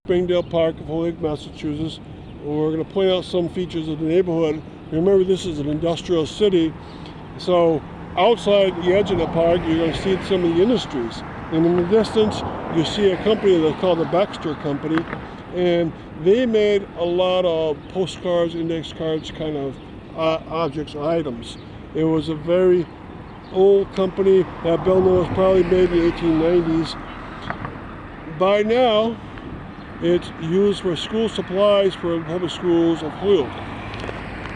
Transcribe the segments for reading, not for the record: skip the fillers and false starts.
Springdale Park of Holyoke, Massachusetts. We're going to point out some features of the neighborhood. Remember, this is an industrial city, so outside the edge of the park, you're going to see some of the industries. And in the distance, you see a company that's called the Baxter Company, and they made a lot of postcards, index cards, kind of objects or items. It was a very old company. That building was probably made in the 1890s. By now, it's used for school supplies for the public schools of Holyoke.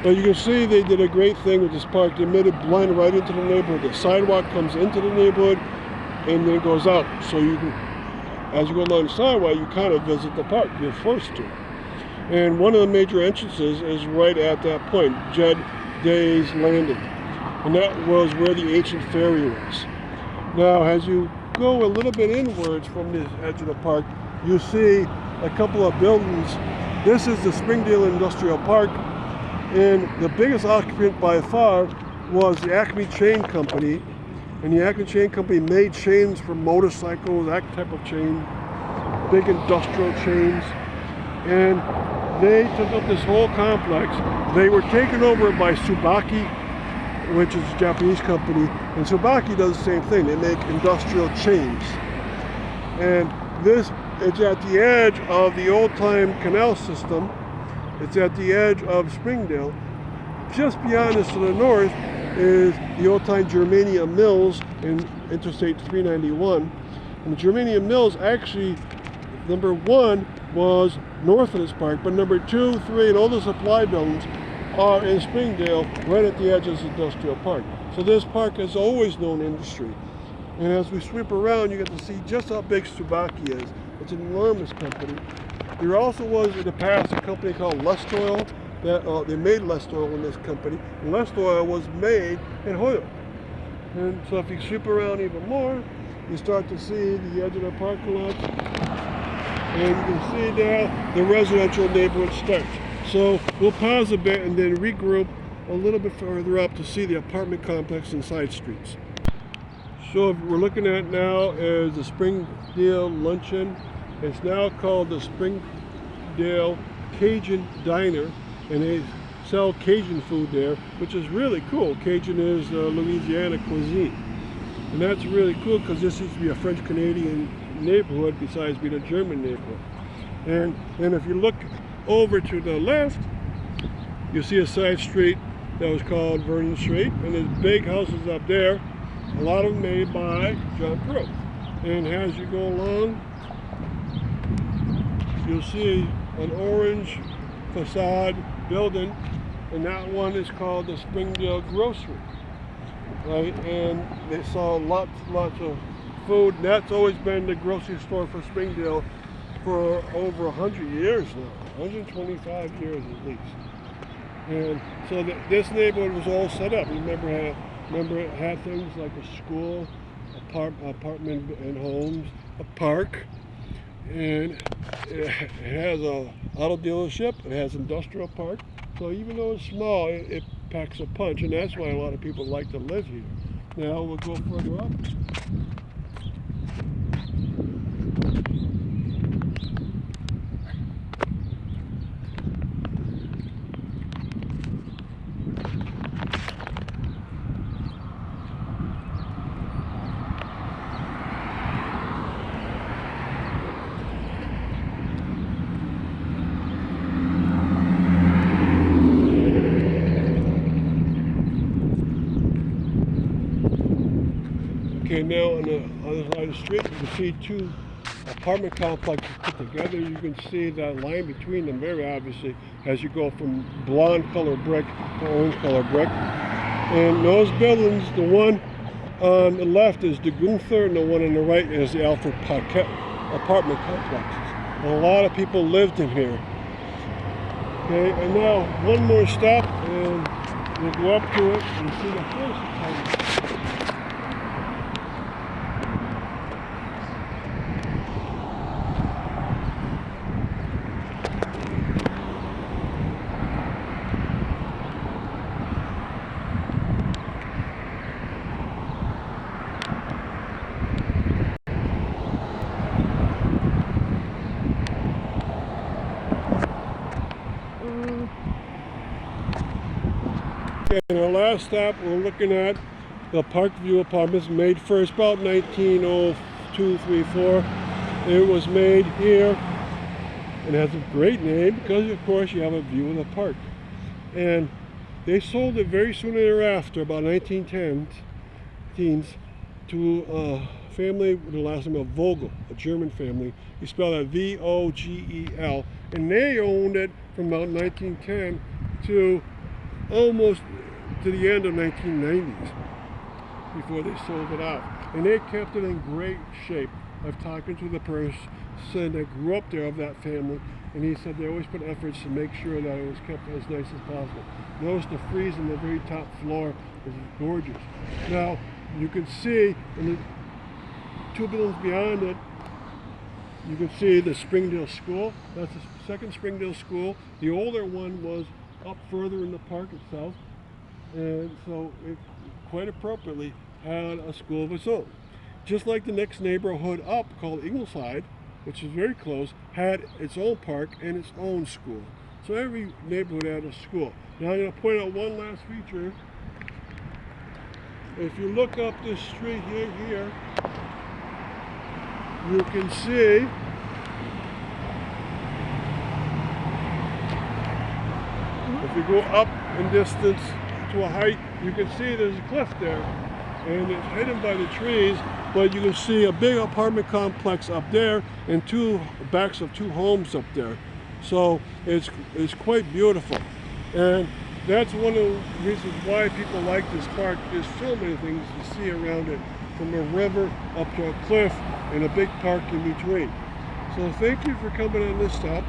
But you can see they did a great thing with this park. They made it blend right into the neighborhood. The sidewalk comes into the neighborhood and then it goes out. So you can, as you go along the sidewalk, you kind of visit the park. You're forced to. And one of the major entrances is right at that point, Jed Day's Landing. And that was where the ancient ferry was. Now, as you go a little bit inwards from the edge of the park, you see a couple of buildings. This is the Springdale Industrial Park, and the biggest occupant by far was the Acme Chain Company. And the Acme Chain Company made chains for motorcycles, that type of chain, big industrial chains. And they took up this whole complex. They were taken over by Tsubaki, which is a Japanese company, and Tsubaki does the same thing. They make industrial chains. And this, it's at the edge of the old-time canal system. It's at the edge of Springdale. Just beyond us to the north is the old-time Germanium Mills in Interstate 391. And the Germanium Mills actually, number one, was north of this park, but number 2, 3, and all the supply buildings are in Springdale, right at the edge of this industrial park. So this park has always known industry. And as we sweep around, you get to see just how big Tsubaki is. It's an enormous company. There also was in the past a company called Lest Oil. That they made Lest Oil in this company. And Lest Oil was made in Holyoke. And so if you sweep around even more, you start to see the edge of the parking lot. And you can see now the residential neighborhood starts. So we'll pause a bit and then regroup a little bit further up to see the apartment complex and side streets. So what we're looking at now is the Springdale Luncheon. It's now called the Springdale Cajun Diner, and they sell Cajun food there, which is really cool. Cajun is Louisiana cuisine. And that's really cool because this used to be a French-Canadian neighborhood besides being a German neighborhood. And if you look over to the left, you see a side street that was called Vernon Street, and there's big houses up there, a lot of them made by John Pruitt. And as you go along, you'll see an orange facade building, and that one is called the Springdale Grocery. Right, and they sell lots of food, and that's always been the grocery store for Springdale for over 100 years now, 125 years at least. And so this neighborhood was all set up. Remember it had things like a school, apartment and homes, a park, and it has a auto dealership, it has industrial park. So even though it's small, it packs a punch, and that's why a lot of people like to live here. Now we'll go further up. Okay, now on the other side of the street, you can see two apartment complexes put together. You can see that line between them very obviously as you go from blonde color brick to orange color brick. And those buildings, the one on the left is the Gunther, and the one on the right is the Alfred Paquette apartment complexes. And a lot of people lived in here. Okay, and now one more stop, and we'll go up to it and see the first apartment. Okay, and our last stop, we're looking at the Parkview Apartments, made first about 1902, 3, 4. It was made here, and it has a great name because, of course, you have a view of the park. And they sold it very soon thereafter, about 1910s, to a family with the last name of Vogel, a German family. You spell that V-O-G-E-L. And they owned it from about 1910 to almost to the end of 1990s before they sold it out. And they kept it in great shape. I've talked to the person that grew up there of that family, and he said they always put efforts to make sure that it was kept as nice as possible. Notice the frieze on the very top floor is gorgeous. Now, you can see in the two buildings beyond it, you can see the Springdale School. That's the second Springdale School. The older one was up further in the park itself, and so it quite appropriately had a school of its own. Just like the next neighborhood up, called Ingleside, which is very close, had its own park and its own school. So every neighborhood had a school. Now I'm going to point out one last feature. If you look up this street here, you can see if you go up in distance to a height, you can see there's a cliff there, and it's hidden by the trees, but you can see a big apartment complex up there and two backs of two homes up there. So it's quite beautiful, and that's one of the reasons why people like this park. There's so many things to see around it, from a river up to a cliff and a big park in between. So thank you for coming on this stop.